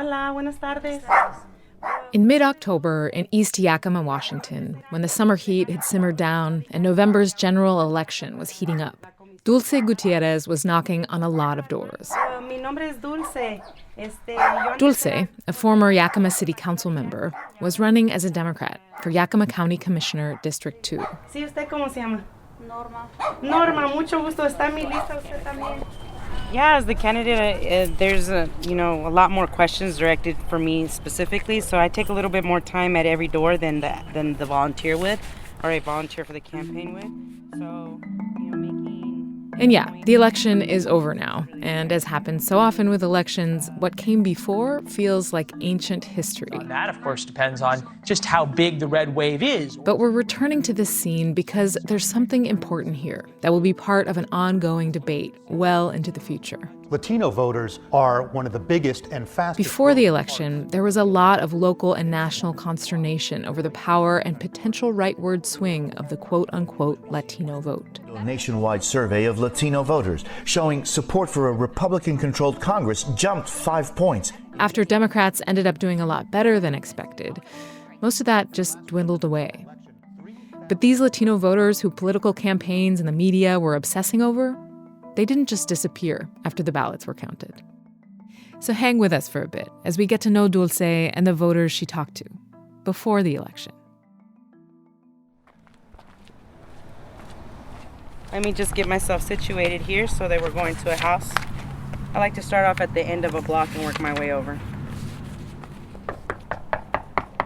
Hola, buenas tardes. In mid-October in East Yakima, Washington, when the summer heat had simmered down and November's general election was heating up, Dulce Gutierrez was knocking on a lot of doors. Mi nombre es Dulce. Dulce, a former Yakima City Council member, was running as a Democrat for Yakima County Commissioner District 2. Sí, ¿usted cómo se llama? Norma. Norma, mucho gusto. ¿Está en mi lista usted también? Yeah, as the candidate, there's a lot more questions directed for me specifically, so I take a little bit more time at every door than the volunteer would, or a volunteer for the campaign would. So, And yeah, the election is over now, and as happens so often with elections, what came before feels like ancient history. That, of course, depends on just how big the red wave is. But we're returning to this scene because there's something important here that will be part of an ongoing debate well into the future. Latino voters are one of the biggest and fastest. Before the election, there was a lot of local and national consternation over the power and potential rightward swing of the quote-unquote Latino vote. A nationwide survey of Latino voters showing support for a Republican-controlled Congress jumped 5 points. After Democrats ended up doing a lot better than expected, most of that just dwindled away. But these Latino voters who political campaigns and the media were obsessing over, they didn't just disappear after the ballots were counted. So hang with us for a bit as we get to know Dulce and the voters she talked to before the election. Let me just get myself situated here so that we're going to a house. I like to start off at the end of a block and work my way over.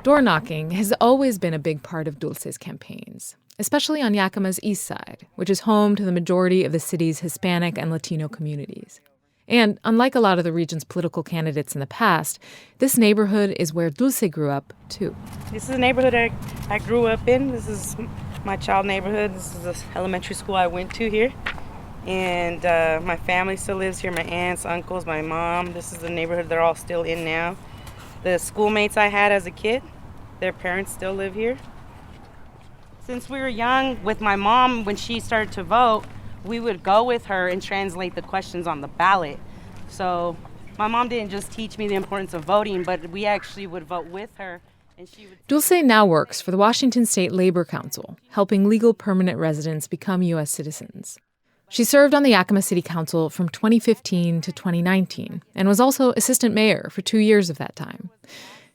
Door knocking has always been a big part of Dulce's campaigns, especially on Yakima's east side, which is home to the majority of the city's Hispanic and Latino communities. And unlike a lot of the region's political candidates in the past, this neighborhood is where Dulce grew up, too. This is a neighborhood I grew up in. This is my child neighborhood. This is the elementary school I went to here. And my family still lives here, my aunts, uncles, my mom. This is the neighborhood they're all still in now. The schoolmates I had as a kid, their parents still live here. Since we were young, with my mom, when she started to vote, we would go with her and translate the questions on the ballot. So my mom didn't just teach me the importance of voting, but we actually would vote with her. And she would. Dulce now works for the Washington State Labor Council, helping legal permanent residents become U.S. citizens. She served on the Yakima City Council from 2015 to 2019 and was also assistant mayor for 2 years of that time.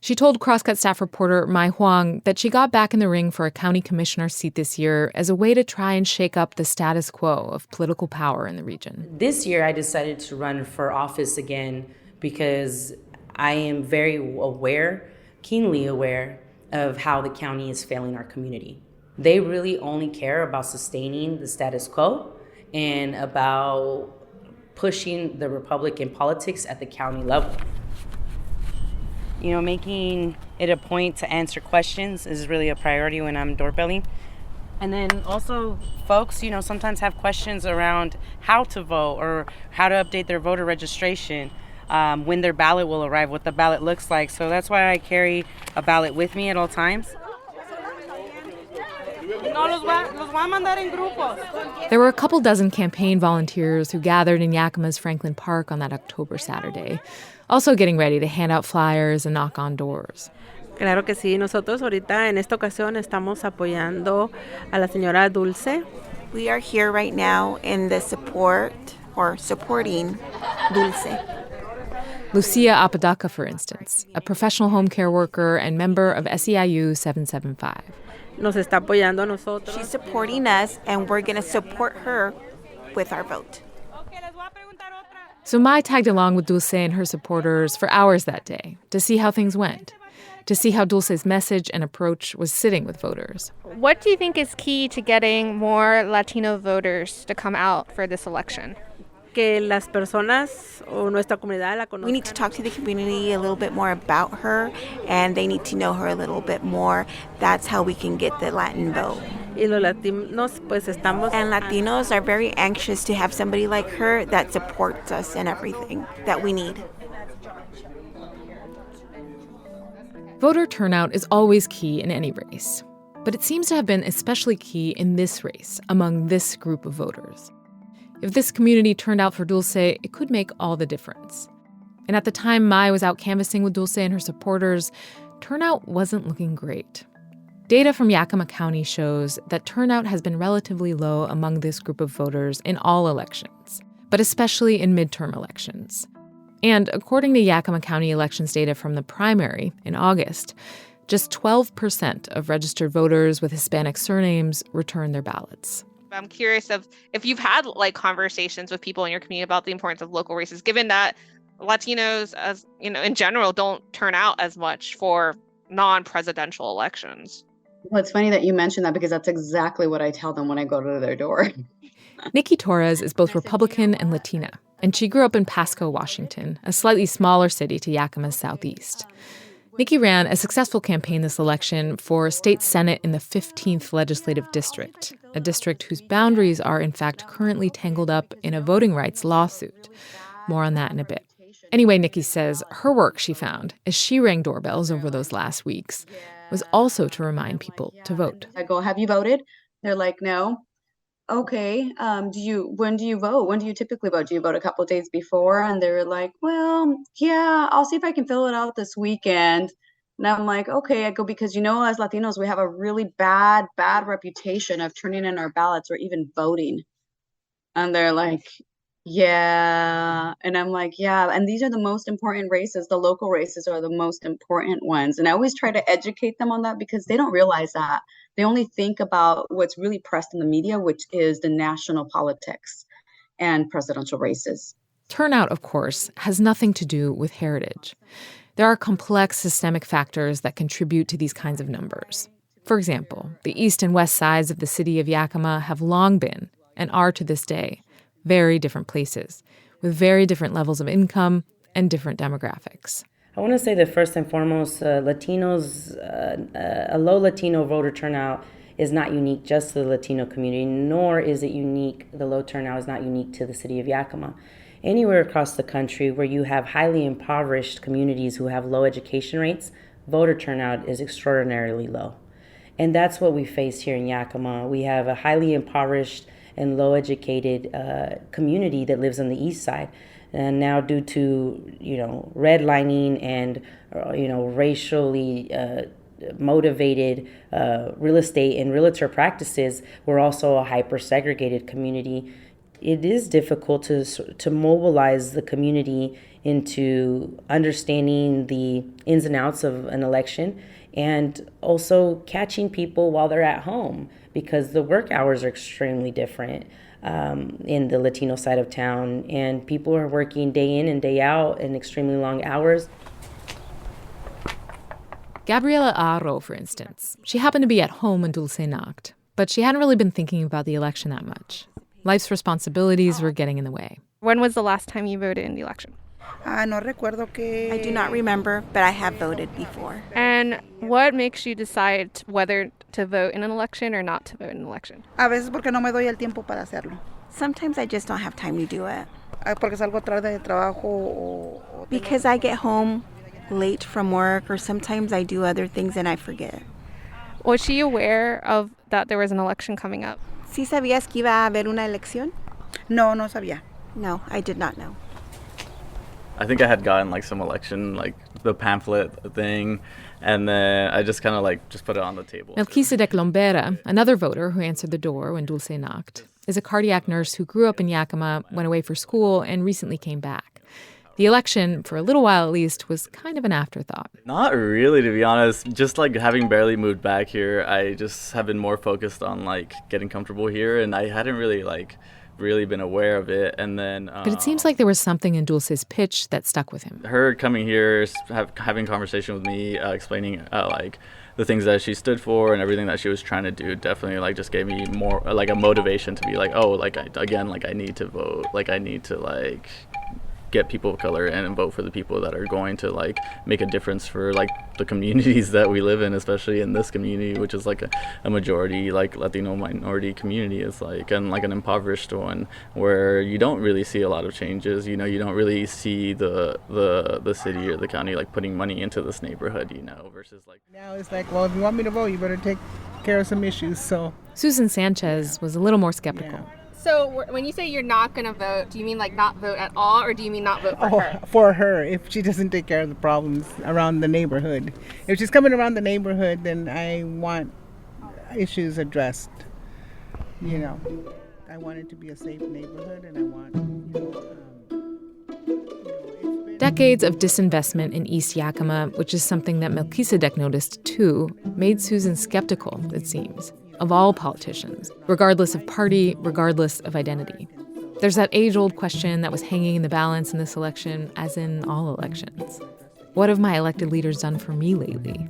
She told Crosscut staff reporter Mai Huang that she got back in the ring for a county commissioner seat this year as a way to try and shake up the status quo of political power in the region. This year I decided to run for office again because I am very aware, keenly aware, of how the county is failing our community. They really only care about sustaining the status quo and about pushing the Republican politics at the county level. Making it a point to answer questions is really a priority when I'm doorbelling. And then also folks, sometimes have questions around how to vote or how to update their voter registration, when their ballot will arrive, what the ballot looks like. So that's why I carry a ballot with me at all times. There were a couple dozen campaign volunteers who gathered in Yakima's Franklin Park on that October Saturday, also getting ready to hand out flyers and knock on doors. Claro que sí, nosotros ahorita en esta ocasión estamos apoyando a la señora Dulce. We are here right now in the supporting Dulce. Lucia Apodaca, for instance, a professional home care worker and member of SEIU 775. Nos está apoyando a nosotros. She's supporting us, and we're going to support her with our vote. So Mai tagged along with Dulce and her supporters for hours that day to see how things went, to see how Dulce's message and approach was sitting with voters. What do you think is key to getting more Latino voters to come out for this election? Que las personas o nuestra comunidad la conozcan. We need to talk to the community a little bit more about her, and they need to know her a little bit more. That's how we can get the Latin vote. Y los latinos, pues estamos. And Latinos are very anxious to have somebody like her that supports us in everything that we need. Voter turnout is always key in any race, but it seems to have been especially key in this race among this group of voters. If this community turned out for Dulce, it could make all the difference. And at the time Mai was out canvassing with Dulce and her supporters, turnout wasn't looking great. Data from Yakima County shows that turnout has been relatively low among this group of voters in all elections, but especially in midterm elections. And according to Yakima County elections data from the primary in August, just 12% of registered voters with Hispanic surnames returned their ballots. I'm curious if you've had conversations with people in your community about the importance of local races, given that Latinos, as in general, don't turn out as much for non-presidential elections. Well, it's funny that you mentioned that because that's exactly what I tell them when I go to their door. Nikki Torres is both Republican and Latina, and she grew up in Pasco, Washington, a slightly smaller city to Yakima's southeast. Nikki ran a successful campaign this election for state senate in the 15th legislative district, a district whose boundaries are in fact currently tangled up in a voting rights lawsuit. More on that in a bit. Anyway, Nikki says her work, she found, as she rang doorbells over those last weeks, was also to remind people to vote. I go, have you voted? They're like, no. Okay, when do you vote? When do you typically vote? Do you vote a couple of days before? And they're like, well, yeah, I'll see if I can fill it out this weekend. And I'm like, okay. I go, because as Latinos, we have a really bad reputation of turning in our ballots or even voting. And they're like, yeah. And I'm like, yeah. And these are the most important races. The local races are the most important ones. And I always try to educate them on that because they don't realize that. They only think about what's really pressed in the media, which is the national politics and presidential races. Turnout, of course, has nothing to do with heritage. There are complex systemic factors that contribute to these kinds of numbers. For example, the east and west sides of the city of Yakima have long been, and are to this day, very different places, with very different levels of income and different demographics. I want to say that first and foremost, Latinos, a low Latino voter turnout is not unique just to the Latino community, nor is it unique, the low turnout is not unique to the city of Yakima. Anywhere across the country where you have highly impoverished communities who have low education rates, voter turnout is extraordinarily low. And that's what we face here in Yakima. We have a highly impoverished and low educated community that lives on the east side. And now due to, redlining and, racially motivated real estate and realtor practices, we're also a hyper-segregated community. It is difficult to mobilize the community into understanding the ins and outs of an election and also catching people while they're at home because the work hours are extremely different. In the Latino side of town, and people are working day in and day out in extremely long hours. Gabriela Aro, for instance, she happened to be at home when Dulce knocked, but she hadn't really been thinking about the election that much. Life's responsibilities were getting in the way. When was the last time you voted in the election? I do not remember, but I have voted before. And what makes you decide whether to vote in an election or not to vote in an election? Sometimes I just don't have time to do it. Because I get home late from work, or sometimes I do other things and I forget. Was she aware of that there was an election coming up? ¿Sí sabías que iba a haber una elección? No sabía. No, I did not know. I think I had gotten some election, the pamphlet thing, and then I just kind of just put it on the table. Melquisedec Lombera, another voter who answered the door when Dulce knocked, is a cardiac nurse who grew up in Yakima, went away for school, and recently came back. The election, for a little while at least, was kind of an afterthought. Not really, to be honest. Just having barely moved back here, I just have been more focused on getting comfortable here, and I hadn't really really been aware of it. And then but it seems like there was something in Dulce's pitch that stuck with him. Her coming here, having a conversation with me, explaining the things that she stood for and everything that she was trying to do, definitely just gave me more a motivation to be I need to vote, I need to get people of color and vote for the people that are going to make a difference for the communities that we live in, especially in this community, which is a majority Latino minority community is and an impoverished one where you don't really see a lot of changes. You don't really see the city or the county putting money into this neighborhood, versus now it's well, if you want me to vote, you better take care of some issues. So Susan Sanchez was a little more skeptical. Yeah. So when you say you're not going to vote, do you mean like not vote at all, or do you mean not vote for her? For her, if she doesn't take care of the problems around the neighborhood. If she's coming around the neighborhood, then I want issues addressed. You know, I want it to be a safe neighborhood, and I want, Decades of disinvestment in East Yakima, which is something that Melchizedek noticed too, made Susan skeptical, it seems, of all politicians, regardless of party, regardless of identity. There's that age-old question that was hanging in the balance in this election, as in all elections. What have my elected leaders done for me lately?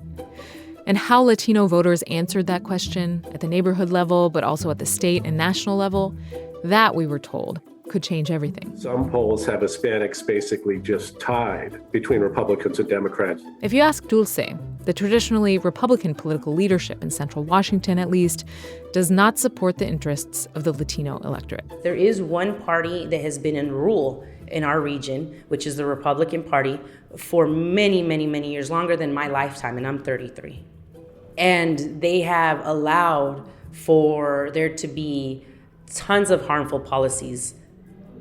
And how Latino voters answered that question at the neighborhood level, but also at the state and national level, that, we were told, could change everything. Some polls have Hispanics basically just tied between Republicans and Democrats. If you ask Dulce, the traditionally Republican political leadership in central Washington, at least, does not support the interests of the Latino electorate. There is one party that has been in rule in our region, which is the Republican Party, for many, many, many years, longer than my lifetime, and I'm 33. And they have allowed for there to be tons of harmful policies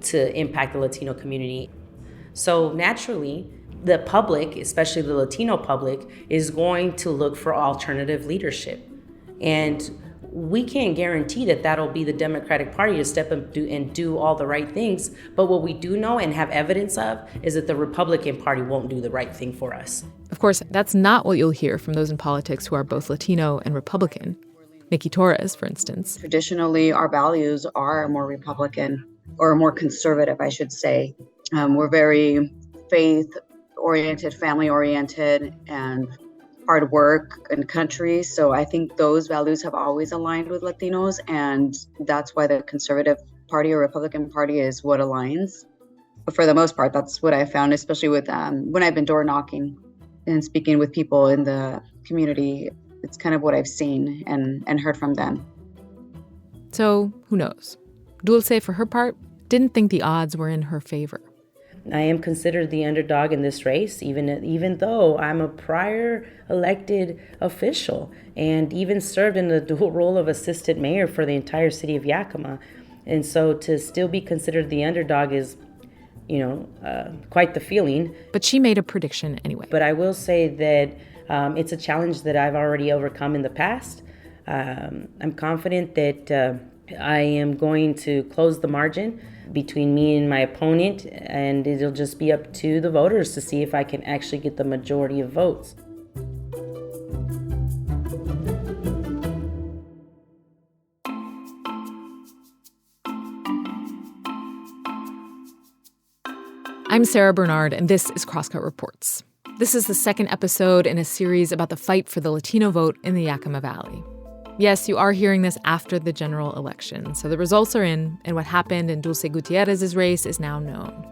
to impact the Latino community. So naturally, the public, especially the Latino public, is going to look for alternative leadership. And we can't guarantee that that'll be the Democratic Party to step up and do all the right things. But what we do know and have evidence of is that the Republican Party won't do the right thing for us. Of course, that's not what you'll hear from those in politics who are both Latino and Republican. Nikki Torres, for instance. Traditionally, our values are more Republican, or more conservative, I should say. We're very faith-oriented, family-oriented, and hard work and country. So I think those values have always aligned with Latinos, and that's why the Conservative Party or Republican Party is what aligns. But for the most part, that's what I found, especially with when I've been door knocking and speaking with people in the community. It's kind of what I've seen and heard from them. So who knows? Dulce, for her part, didn't think the odds were in her favor. I am considered the underdog in this race, even though I'm a prior elected official and even served in the dual role of assistant mayor for the entire city of Yakima. And so to still be considered the underdog is, quite the feeling. But she made a prediction anyway. But I will say that it's a challenge that I've already overcome in the past. I'm confident that I am going to close the margin between me and my opponent, and it'll just be up to the voters to see if I can actually get the majority of votes. I'm Sarah Bernard, and this is Crosscut Reports. This is the second episode in a series about the fight for the Latino vote in the Yakima Valley. Yes, you are hearing this after the general election, so the results are in, and what happened in Dulce Gutierrez's race is now known.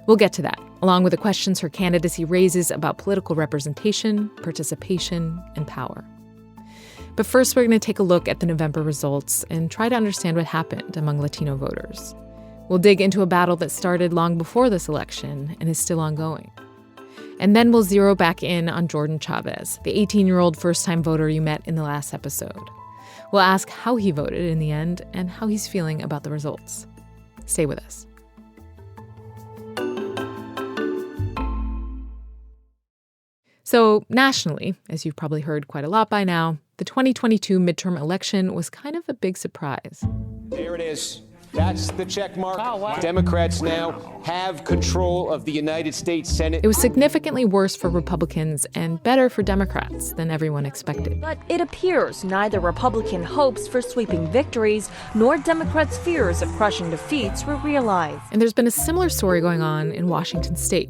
We'll get to that, along with the questions her candidacy raises about political representation, participation, and power. But first, we're going to take a look at the November results and try to understand what happened among Latino voters. We'll dig into a battle that started long before this election and is still ongoing. And then we'll zero back in on Jordan Chavez, the 18-year-old first-time voter you met in the last episode. We'll ask how he voted in the end and how he's feeling about the results. Stay with us. So nationally, as you've probably heard quite a lot by now, the 2022 midterm election was kind of a big surprise. There it is. That's the check mark. Oh, wow. Democrats now have control of the United States Senate. It was significantly worse for Republicans and better for Democrats than everyone expected. But it appears neither Republican hopes for sweeping victories nor Democrats' fears of crushing defeats were realized. And there's been a similar story going on in Washington state.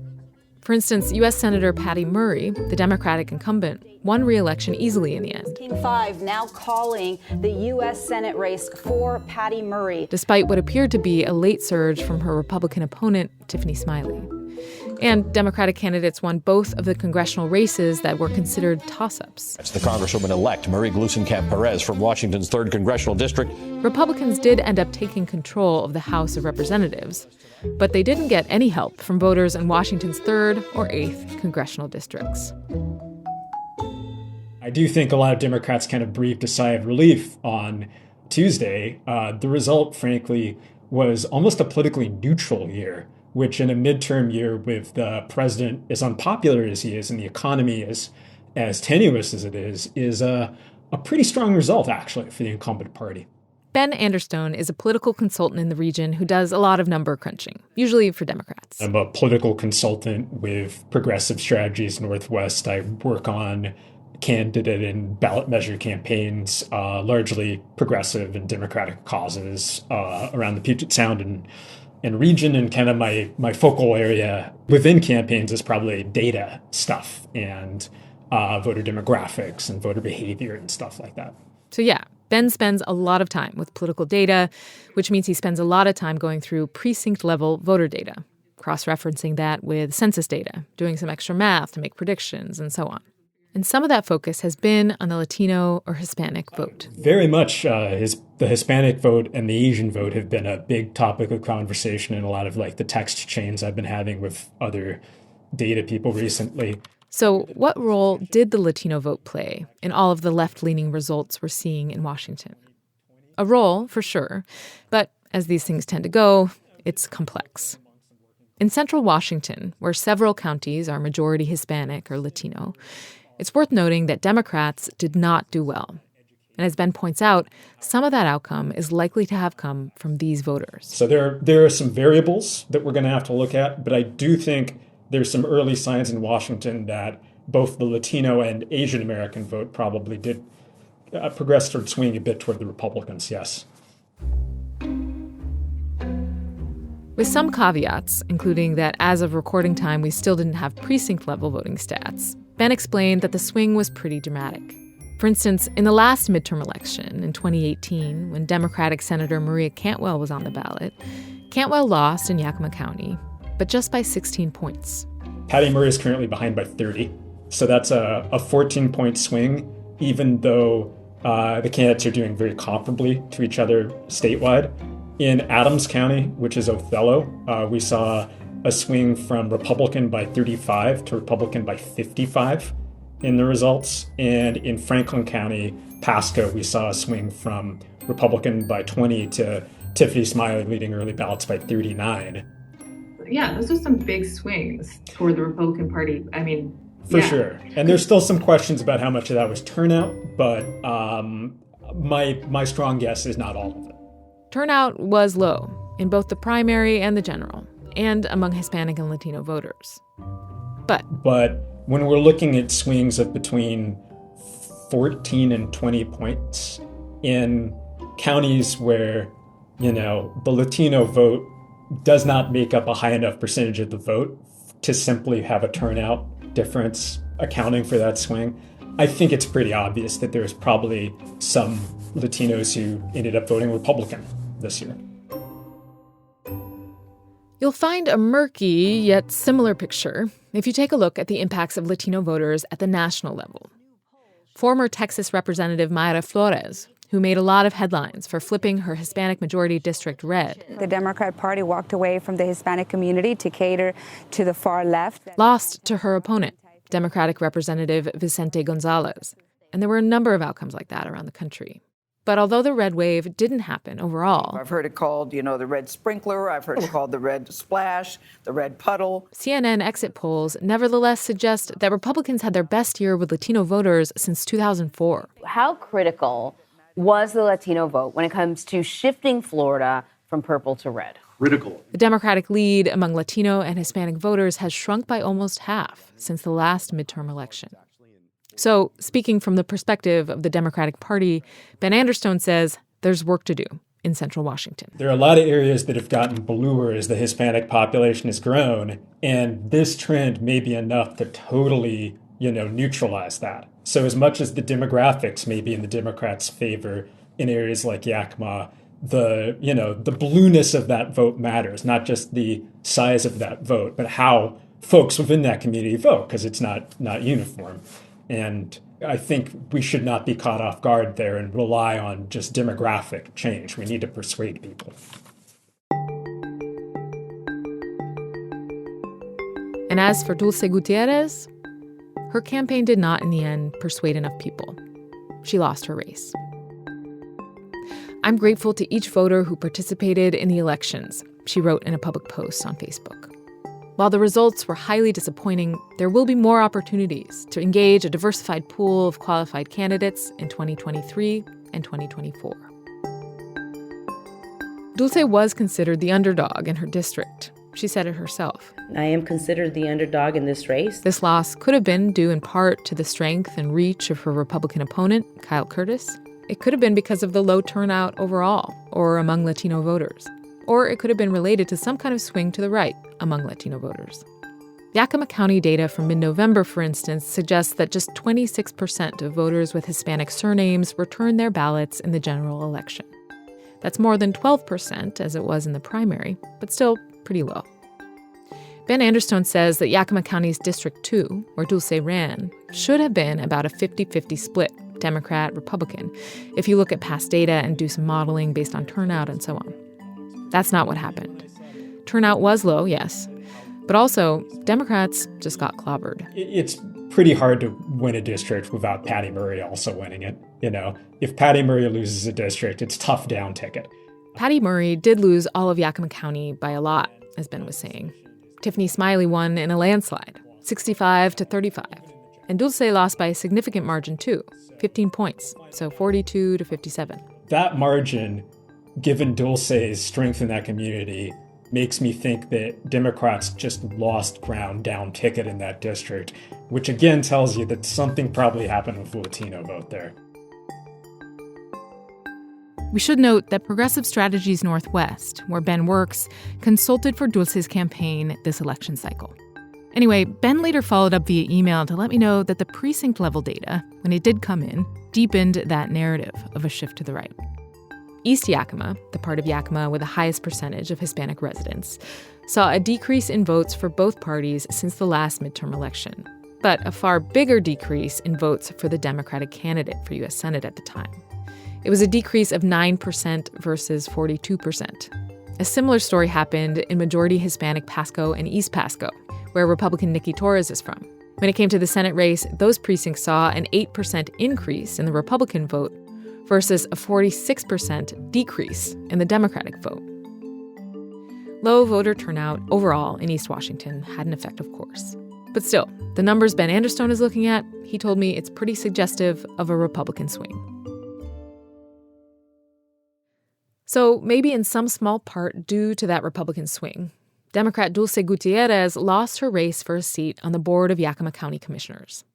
For instance, U.S. Senator Patty Murray, the Democratic incumbent, won re-election easily in the end. King 5 now calling the U.S. Senate race for Patty Murray. Despite what appeared to be a late surge from her Republican opponent, Tiffany Smiley. And Democratic candidates won both of the congressional races that were considered toss-ups. That's the Congresswoman-elect Murray Gluesenkamp-Perez from Washington's 3rd Congressional District. Republicans did end up taking control of the House of Representatives, but they didn't get any help from voters in Washington's 3rd or 8th congressional districts. I do think a lot of Democrats kind of breathed a sigh of relief on Tuesday, the result, frankly, was almost a politically neutral year, which in a midterm year with the president as unpopular as he is and the economy as tenuous as it is a pretty strong result, actually, for the incumbent party. Ben Anderstone is a political consultant in the region who does a lot of number crunching, usually for Democrats. I'm a political consultant with Progressive Strategies Northwest. I work on candidate and ballot measure campaigns, largely progressive and Democratic causes around the Puget Sound and region. And kind of my focal area within campaigns is probably data stuff and voter demographics and voter behavior and stuff like that. So yeah, Ben spends a lot of time with political data, which means he spends a lot of time going through precinct-level voter data, cross-referencing that with census data, doing some extra math to make predictions, and so on. And some of that focus has been on the Latino or Hispanic vote. Very much the Hispanic vote and the Asian vote have been a big topic of conversation in a lot of the text chains I've been having with other data people recently. So what role did the Latino vote play in all of the left-leaning results we're seeing in Washington? A role, for sure, but as these things tend to go, it's complex. In central Washington, where several counties are majority Hispanic or Latino, it's worth noting that Democrats did not do well. And as Ben points out, some of that outcome is likely to have come from these voters. So there are some variables that we're going to have to look at, but I do think there's some early signs in Washington that both the Latino and Asian American vote probably did progress toward swinging a bit toward the Republicans, yes. With some caveats, including that as of recording time, we still didn't have precinct-level voting stats, Ben explained that the swing was pretty dramatic. For instance, in the last midterm election in 2018, when Democratic Senator Maria Cantwell was on the ballot, Cantwell lost in Yakima County, but just by 16 points. Patty Murray is currently behind by 30. So that's a 14-point swing, even though the candidates are doing very comparably to each other statewide. In Adams County, which is Othello, we saw a swing from Republican by 35 to Republican by 55 in the results. And in Franklin County, Pasco, we saw a swing from Republican by 20 to Tiffany Smiley leading early ballots by 39. Yeah, those are some big swings toward the Republican Party. I mean, For sure. And there's still some questions about how much of that was turnout, but my strong guess is not all of it. Turnout was low in both the primary and the general, and among Hispanic and Latino voters. But when we're looking at swings of between 14 and 20 points in counties where, the Latino vote does not make up a high enough percentage of the vote to simply have a turnout difference accounting for that swing, I think it's pretty obvious that there's probably some Latinos who ended up voting Republican this year. You'll find a murky yet similar picture if you take a look at the impacts of Latino voters at the national level. Former Texas Representative Mayra Flores, who made a lot of headlines for flipping her Hispanic majority district red. The Democrat Party walked away from the Hispanic community to cater to the far left. Lost to her opponent, Democratic Representative Vicente Gonzalez. And there were a number of outcomes like that around the country. But although the red wave didn't happen overall... I've heard it called, the red sprinkler. I've heard it called the red splash, the red puddle. CNN exit polls nevertheless suggest that Republicans had their best year with Latino voters since 2004. How critical was the Latino vote when it comes to shifting Florida from purple to red? Critical. The Democratic lead among Latino and Hispanic voters has shrunk by almost half since the last midterm election. So, speaking from the perspective of the Democratic Party, Ben Anderstone says there's work to do in central Washington. There are a lot of areas that have gotten bluer as the Hispanic population has grown, and this trend may be enough to totally, neutralize that. So as much as the demographics may be in the Democrats' favor in areas like Yakima, the blueness of that vote matters, not just the size of that vote, but how folks within that community vote, because it's not uniform. And I think we should not be caught off guard there and rely on just demographic change. We need to persuade people. And as for Dulce Gutierrez, her campaign did not, in the end, persuade enough people. She lost her race. "I'm grateful to each voter who participated in the elections," she wrote in a public post on Facebook. While the results were highly disappointing, there will be more opportunities to engage a diversified pool of qualified candidates in 2023 and 2024. Dulce was considered the underdog in her district. She said it herself. I am considered the underdog in this race. This loss could have been due in part to the strength and reach of her Republican opponent, Kyle Curtis. It could have been because of the low turnout overall, or among Latino voters. Or it could have been related to some kind of swing to the right among Latino voters. Yakima County data from mid-November, for instance, suggests that just 26% of voters with Hispanic surnames returned their ballots in the general election. That's more than 12%, as it was in the primary, but still pretty low. Ben Anderstone says that Yakima County's District 2, where Dulce ran, should have been about a 50-50 split, Democrat-Republican, if you look at past data and do some modeling based on turnout and so on. That's not what happened. Turnout was low, yes, but also Democrats just got clobbered. It's pretty hard to win a district without Patty Murray also winning it. If Patty Murray loses a district, it's tough down ticket. Patty Murray did lose all of Yakima County by a lot, as Ben was saying. Tiffany Smiley won in a landslide, 65-35. And Dulce lost by a significant margin too, 15 points, so 42-57. That margin, given Dulce's strength in that community, makes me think that Democrats just lost ground down ticket in that district, which again tells you that something probably happened with the Latino vote there. We should note that Progressive Strategies Northwest, where Ben works, consulted for Dulce's campaign this election cycle. Anyway, Ben later followed up via email to let me know that the precinct-level data, when it did come in, deepened that narrative of a shift to the right. East Yakima, the part of Yakima with the highest percentage of Hispanic residents, saw a decrease in votes for both parties since the last midterm election, but a far bigger decrease in votes for the Democratic candidate for U.S. Senate at the time. It was a decrease of 9% versus 42%. A similar story happened in majority Hispanic Pasco and East Pasco, where Republican Nikki Torres is from. When it came to the Senate race, those precincts saw an 8% increase in the Republican vote versus a 46% decrease in the Democratic vote. Low voter turnout overall in East Washington had an effect, of course. But still, the numbers Ben Anderstone is looking at, he told me it's pretty suggestive of a Republican swing. So maybe in some small part due to that Republican swing, Democrat Dulce Gutierrez lost her race for a seat on the board of Yakima County Commissioners.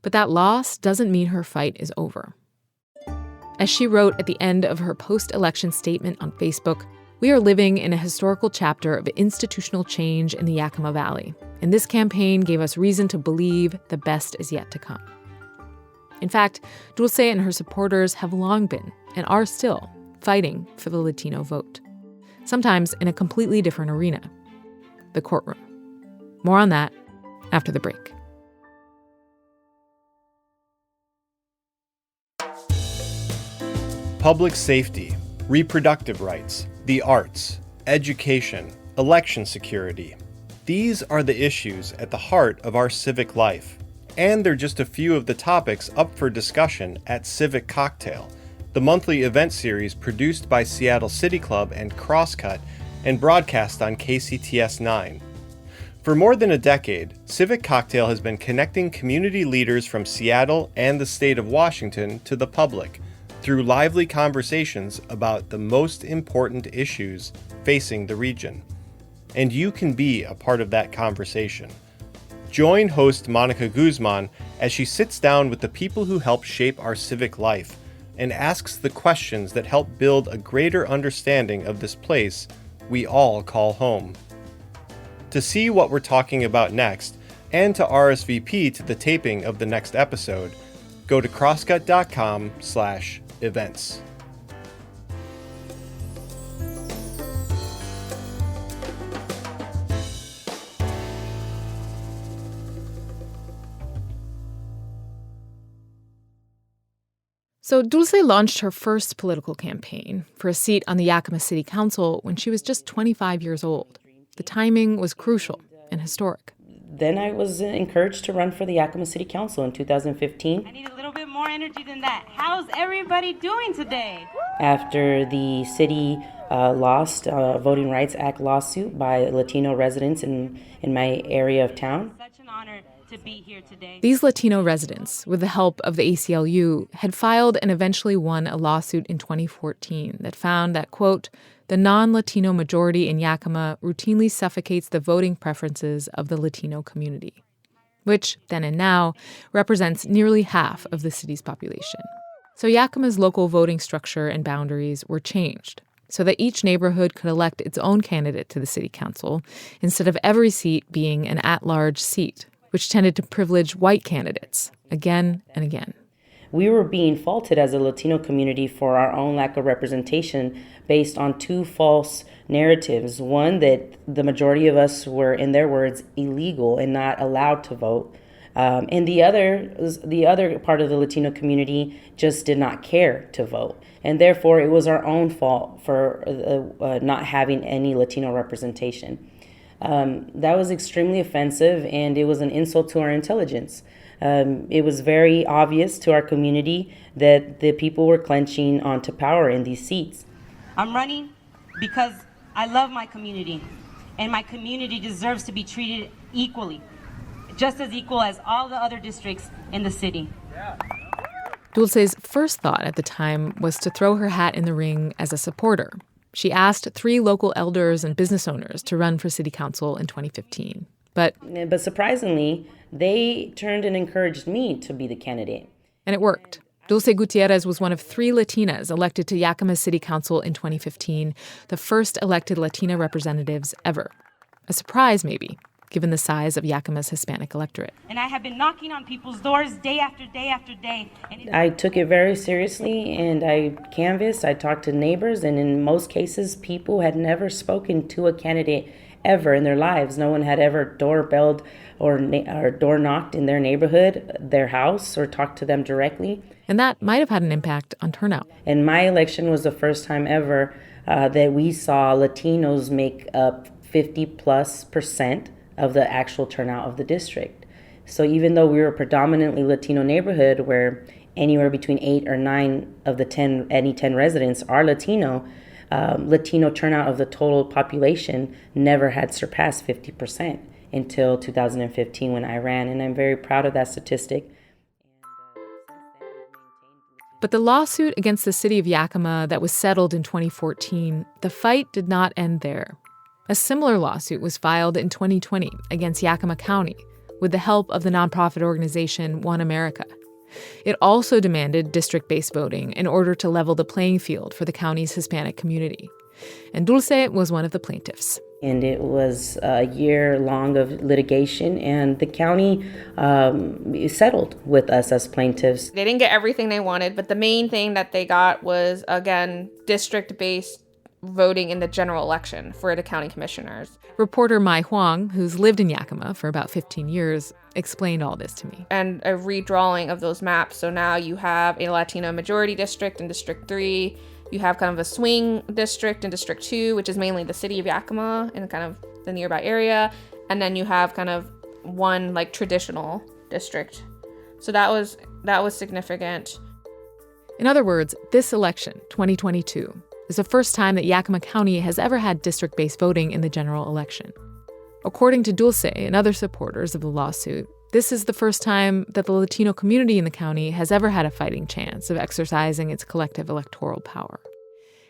But that loss doesn't mean her fight is over. As she wrote at the end of her post-election statement on Facebook, "We are living in a historical chapter of institutional change in the Yakima Valley, and this campaign gave us reason to believe the best is yet to come." In fact, Dulce and her supporters have long been, and are still, fighting for the Latino vote, sometimes in a completely different arena, the courtroom. More on that after the break. Public safety, reproductive rights, the arts, education, election security. These are the issues at the heart of our civic life. And they're just a few of the topics up for discussion at Civic Cocktail, the monthly event series produced by Seattle City Club and Crosscut and broadcast on KCTS 9. For more than a decade, Civic Cocktail has been connecting community leaders from Seattle and the state of Washington to the public through lively conversations about the most important issues facing the region. And you can be a part of that conversation. Join host Monica Guzman as she sits down with the people who help shape our civic life and asks the questions that help build a greater understanding of this place we all call home. To see what we're talking about next, and to RSVP to the taping of the next episode, go to crosscut.com/events. So Dulce launched her first political campaign for a seat on the Yakima City Council when she was just 25 years old. The timing was crucial and historic. Then I was encouraged to run for the Yakima City Council in 2015. I need a little bit more energy than that. How's everybody doing today? after the city lost a Voting Rights Act lawsuit by Latino residents in my area of town. These Latino residents, with the help of the ACLU, had filed and eventually won a lawsuit in 2014 that found that, quote, the non-Latino majority in Yakima routinely suffocates the voting preferences of the Latino community, which, then and now, represents nearly half of the city's population. So Yakima's local voting structure and boundaries were changed so that each neighborhood could elect its own candidate to the city council instead of every seat being an at-large seat, which tended to privilege white candidates again and again. We were being faulted as a Latino community for our own lack of representation based on two false narratives. One, that the majority of us were, in their words, illegal and not allowed to vote. And the other part of the Latino community just did not care to vote. And therefore, it was our own fault for not having any Latino representation. That was extremely offensive, and it was an insult to our intelligence. It was very obvious to our community that the people were clenching onto power in these seats. I'm running because I love my community, and my community deserves to be treated equally, just as equal as all the other districts in the city. Dulce's first thought at the time was to throw her hat in the ring as a supporter. She asked 3 local elders and business owners to run for city council in 2015. But surprisingly, they turned and encouraged me to be the candidate. And it worked. Dulce Gutierrez was one of 3 Latinas elected to Yakima City Council in 2015, the first elected Latina representatives ever. A surprise, maybe, given the size of Yakima's Hispanic electorate. And I have been knocking on people's doors day after day after day. I took it very seriously, and I canvassed, I talked to neighbors, and in most cases, people had never spoken to a candidate ever in their lives. No one had ever doorbelled or door knocked in their neighborhood, their house, or talked to them directly. And that might have had an impact on turnout. And my election was the first time ever that we saw Latinos make up 50+% of the actual turnout of the district. So even though we were a predominantly Latino neighborhood where anywhere between 8 or 9 of the 10 residents are Latino, Latino turnout of the total population never had surpassed 50% until 2015 when I ran, and I'm very proud of that statistic. But the lawsuit against the city of Yakima that was settled in 2014, the fight did not end there. A similar lawsuit was filed in 2020 against Yakima County with the help of the nonprofit organization One America. It also demanded district-based voting in order to level the playing field for the county's Hispanic community. And Dulce was one of the plaintiffs. And it was a year long of litigation, and the county settled with us as plaintiffs. They didn't get everything they wanted, but the main thing that they got was, again, district-based voting in the general election for the county commissioners. Reporter Mai Huang, who's lived in Yakima for about 15 years, explained all this to me. And a redrawing of those maps. So now you have a Latino majority district in District 3. You have kind of a swing district in District 2, which is mainly the city of Yakima and kind of the nearby area. And then you have kind of one like traditional district. So that was significant. In other words, this election, 2022, is the first time that Yakima County has ever had district-based voting in the general election. According to Dulce and other supporters of the lawsuit, this is the first time that the Latino community in the county has ever had a fighting chance of exercising its collective electoral power.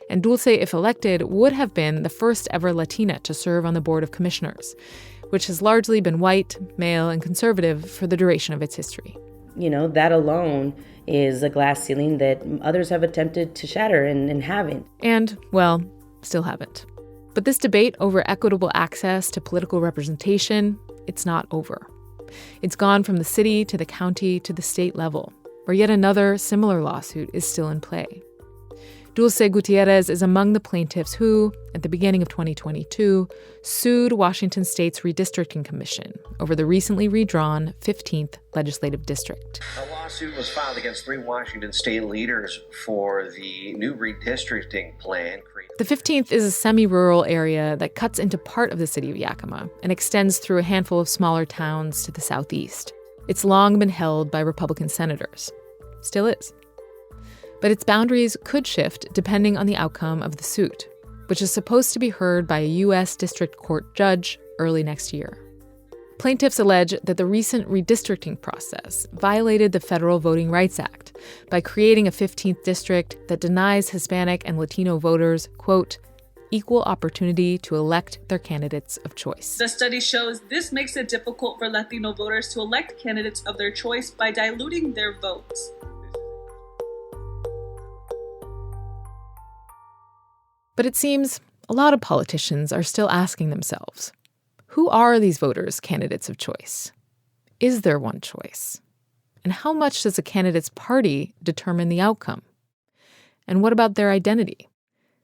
And Dulce, if elected, would have been the first ever Latina to serve on the Board of Commissioners, which has largely been white, male, and conservative for the duration of its history. You know, that alone is a glass ceiling that others have attempted to shatter and haven't. And, well, still haven't. But this debate over equitable access to political representation, it's not over. It's gone from the city to the county to the state level, where yet another similar lawsuit is still in play. Dulce Gutierrez is among the plaintiffs who, at the beginning of 2022, sued Washington State's Redistricting Commission over the recently redrawn 15th Legislative District. A lawsuit was filed against 3 Washington state leaders for the new redistricting plan. The 15th is a semi-rural area that cuts into part of the city of Yakima and extends through a handful of smaller towns to the southeast. It's long been held by Republican senators. Still is. But its boundaries could shift depending on the outcome of the suit, which is supposed to be heard by a U.S. District Court judge early next year. Plaintiffs allege that the recent redistricting process violated the Federal Voting Rights Act by creating a 15th district that denies Hispanic and Latino voters, quote, equal opportunity to elect their candidates of choice. The study shows this makes it difficult for Latino voters to elect candidates of their choice by diluting their votes. But it seems a lot of politicians are still asking themselves, who are these voters' candidates of choice? Is there one choice? And how much does a candidate's party determine the outcome? And what about their identity?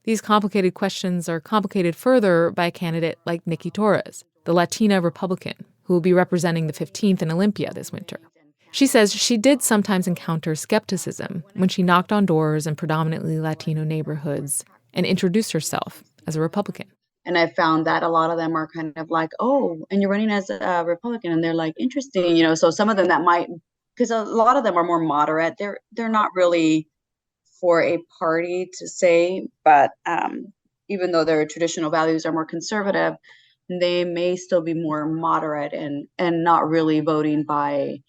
These complicated questions are complicated further by a candidate like Nikki Torres, the Latina Republican, who will be representing the 15th in Olympia this winter. She says she did sometimes encounter skepticism when she knocked on doors in predominantly Latino neighborhoods and introduced herself as a Republican. And I found that a lot of them are kind of like, oh, and you're running as a Republican, and they're like, interesting, so some of them that might, because a lot of them are more moderate. They're not really for a party to say, but even though their traditional values are more conservative, they may still be more moderate and not really voting by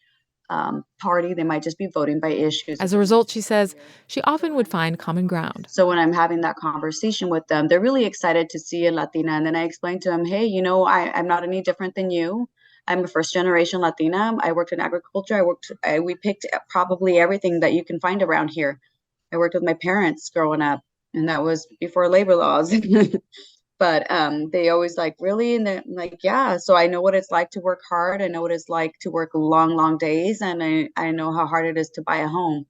party. They might just be voting by issues. As a result, she says, she often would find common ground. So when I'm having that conversation with them, they're really excited to see a Latina. And then I explain to them, hey, I'm not any different than you. I'm a first-generation Latina. I worked in agriculture. We picked probably everything that you can find around here. I worked with my parents growing up, and that was before labor laws. But they always like, really? And they're like, yeah. So I know what it's like to work hard. I know what it's like to work long, long days. And I know how hard it is to buy a home.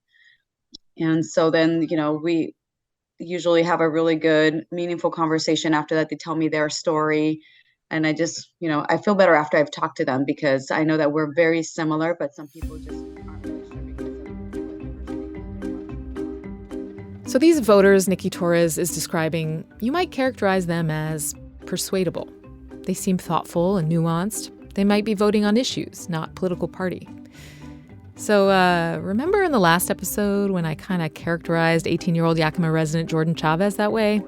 And so then, we usually have a really good, meaningful conversation after that. They tell me their story. And I just, I feel better after I've talked to them, because I know that we're very similar, but some people just aren't really sure because of So these voters Nikki Torres is describing, you might characterize them as persuadable. They seem thoughtful and nuanced. They might be voting on issues, not political party. So remember in the last episode when I kind of characterized 18-year-old Yakima resident Jordan Chavez that way?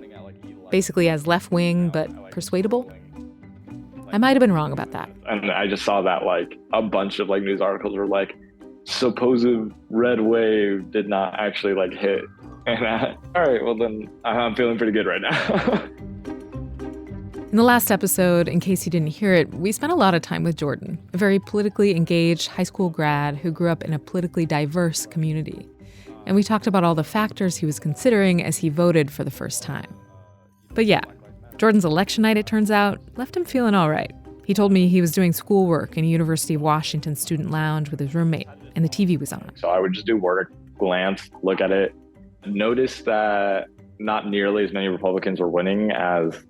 Basically as left-wing but persuadable? I might have been wrong about that. And I just saw that a bunch of news articles were supposed red wave did not actually hit. And all right, well then I'm feeling pretty good right now. In the last episode, in case you didn't hear it, we spent a lot of time with Jordan, a very politically engaged high school grad who grew up in a politically diverse community. And we talked about all the factors he was considering as he voted for the first time. But yeah, Jordan's election night, it turns out, left him feeling all right. He told me he was doing schoolwork in a University of Washington student lounge with his roommate, and the TV was on. So I would just do work, glance, look at it, notice that not nearly as many Republicans were winning as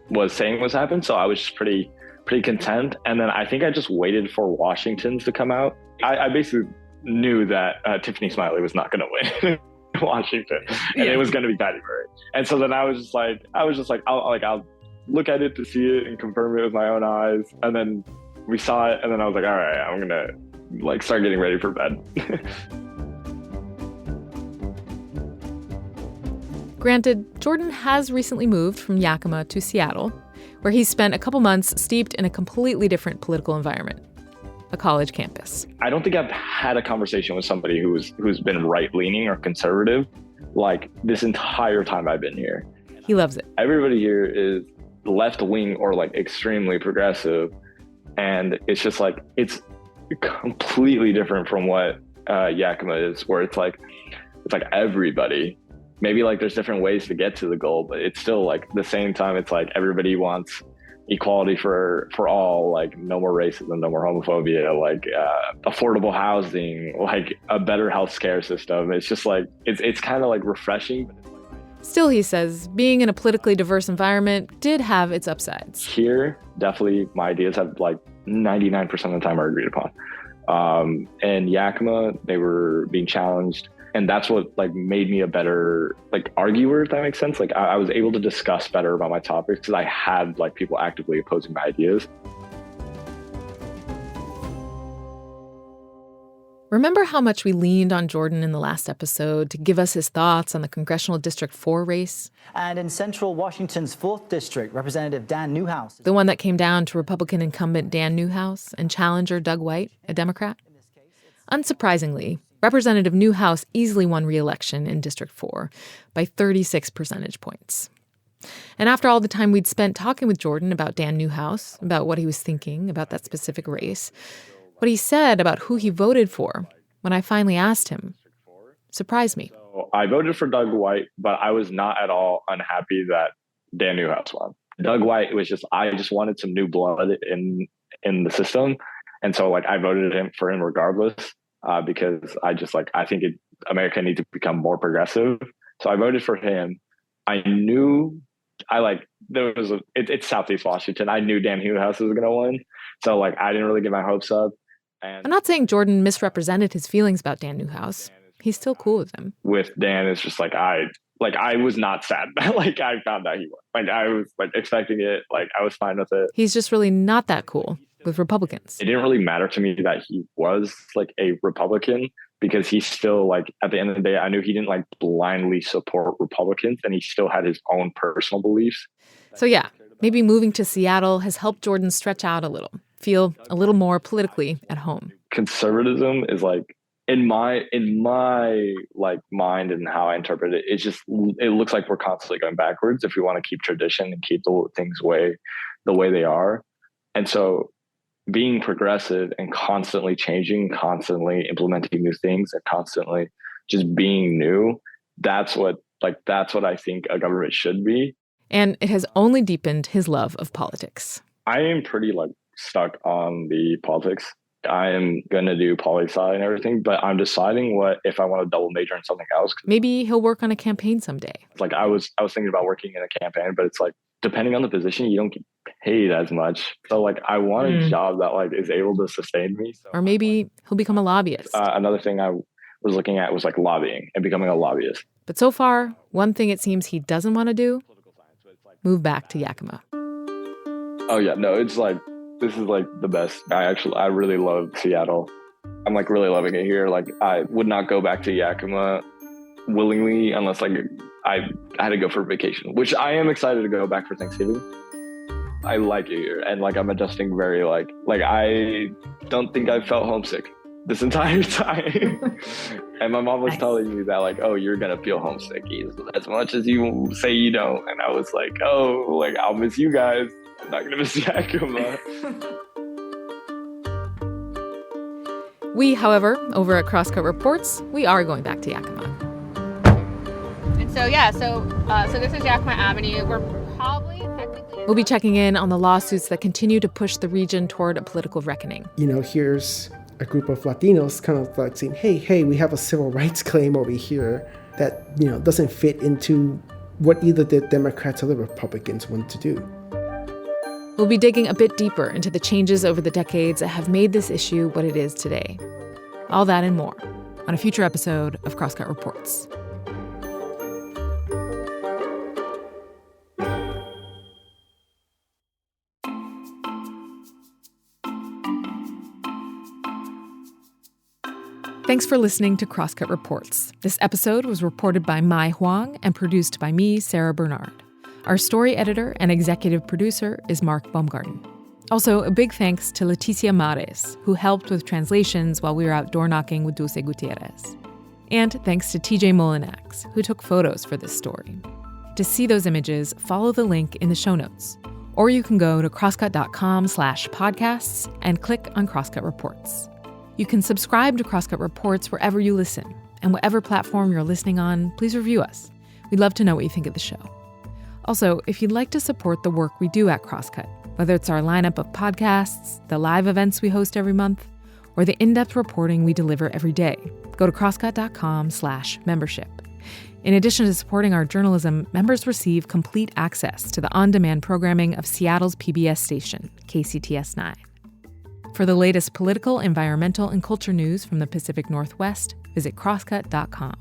was saying was happening. So I was just pretty content. And then I think I just waited for Washington to come out. I basically knew that Tiffany Smiley was not going to win in Washington, and it was going to be Patty Murray. And so then I was just like, I'll look at it to see it and confirm it with my own eyes. And then we saw it, and then I was like, all right, I'm going to start getting ready for bed. Granted, Jordan has recently moved from Yakima to Seattle, where he's spent a couple months steeped in a completely different political environment, a college campus. I don't think I've had a conversation with somebody who's been right-leaning or conservative this entire time I've been here. He loves it. Everybody here is left-wing or extremely progressive, and it's just it's completely different from what Yakima is, where it's everybody. Maybe there's different ways to get to the goal, but it's still the same time. It's everybody wants equality for all, no more racism, no more homophobia, affordable housing, a better healthcare system. It's just it's kind of refreshing. Still, he says, being in a politically diverse environment did have its upsides. Here, definitely my ideas have 99% of the time are agreed upon. And Yakima, they were being challenged. And that's what made me a better arguer, if that makes sense. I was able to discuss better about my topics because I had people actively opposing my ideas. Remember how much we leaned on Jordan in the last episode to give us his thoughts on the Congressional District 4 race? And in central Washington's 4th District, Representative Dan Newhouse. The one that came down to Republican incumbent Dan Newhouse and challenger Doug White, a Democrat? Unsurprisingly, Representative Newhouse easily won re-election in District 4 by 36 percentage points. And after all the time we'd spent talking with Jordan about Dan Newhouse, about what he was thinking about that specific race, what he said about who he voted for when I finally asked him surprised me. So I voted for Doug White, but I was not at all unhappy that Dan Newhouse won. Doug White was I just wanted some new blood in the system. And so I voted for him regardless because I think America needs to become more progressive. So I voted for him. I knew it's Southeast Washington. I knew Dan Newhouse was going to win. So I didn't really get my hopes up. And I'm not saying Jordan misrepresented his feelings about Dan Newhouse. He's still cool with him. With Dan, it's just I was not sad. I found out he won. I was expecting it. I was fine with it. He's just really not that cool with Republicans. It didn't really matter to me that he was a Republican because he still at the end of the day, I knew he didn't blindly support Republicans and he still had his own personal beliefs. So yeah, maybe moving to Seattle has helped Jordan stretch out a little, feel a little more politically at home. Conservatism is in my mind and how I interpret it, it looks like we're constantly going backwards if we want to keep tradition and keep the things the way they are. And so being progressive and constantly changing, constantly implementing new things and constantly just being new, that's what I think a government should be. And it has only deepened his love of politics. I am pretty stuck on the politics. I am going to do poli-sci and everything, but I'm deciding if I want to double major in something else. Maybe he'll work on a campaign someday. I was thinking about working in a campaign, but it's depending on the position, you don't get paid as much. So I want a job that is able to sustain me. So, or maybe he'll become a lobbyist. Another thing I was looking at was lobbying and becoming a lobbyist. But so far, one thing it seems he doesn't want to do, move back to Yakima. Oh yeah, no, it's this is the best. I really love Seattle. I'm really loving it here. I would not go back to Yakima willingly unless I had to go for a vacation, which I am excited to go back for Thanksgiving. I like it here, and I'm adjusting very I don't think I felt homesick this entire time. And my mom was telling me that oh, you're gonna feel homesick as much as you say you don't. And I was I'll miss you guys. I'm not gonna miss Yakima. We, however, over at Crosscut Reports, we are going back to Yakima. And so this is Yakima Avenue. We're probably technically... We'll be checking in on the lawsuits that continue to push the region toward a political reckoning. Here's a group of Latinos kind of saying, hey, we have a civil rights claim over here that, doesn't fit into what either the Democrats or the Republicans want to do. We'll be digging a bit deeper into the changes over the decades that have made this issue what it is today. All that and more on a future episode of Crosscut Reports. Thanks for listening to Crosscut Reports. This episode was reported by Mai Huang and produced by me, Sarah Bernard. Our story editor and executive producer is Mark Baumgarten. Also, a big thanks to Leticia Mares, who helped with translations while we were out door knocking with Dulce Gutierrez. And thanks to TJ Molinax, who took photos for this story. To see those images, follow the link in the show notes. Or you can go to crosscut.com/podcasts and click on Crosscut Reports. You can subscribe to Crosscut Reports wherever you listen, and whatever platform you're listening on, please review us. We'd love to know what you think of the show. Also, if you'd like to support the work we do at Crosscut, whether it's our lineup of podcasts, the live events we host every month, or the in-depth reporting we deliver every day, go to crosscut.com/membership. In addition to supporting our journalism, members receive complete access to the on-demand programming of Seattle's PBS station, KCTS 9. For the latest political, environmental, and culture news from the Pacific Northwest, visit crosscut.com.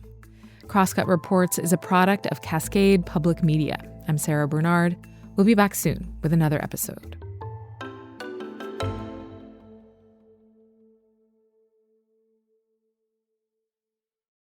Crosscut Reports is a product of Cascade Public Media. I'm Sarah Bernard. We'll be back soon with another episode.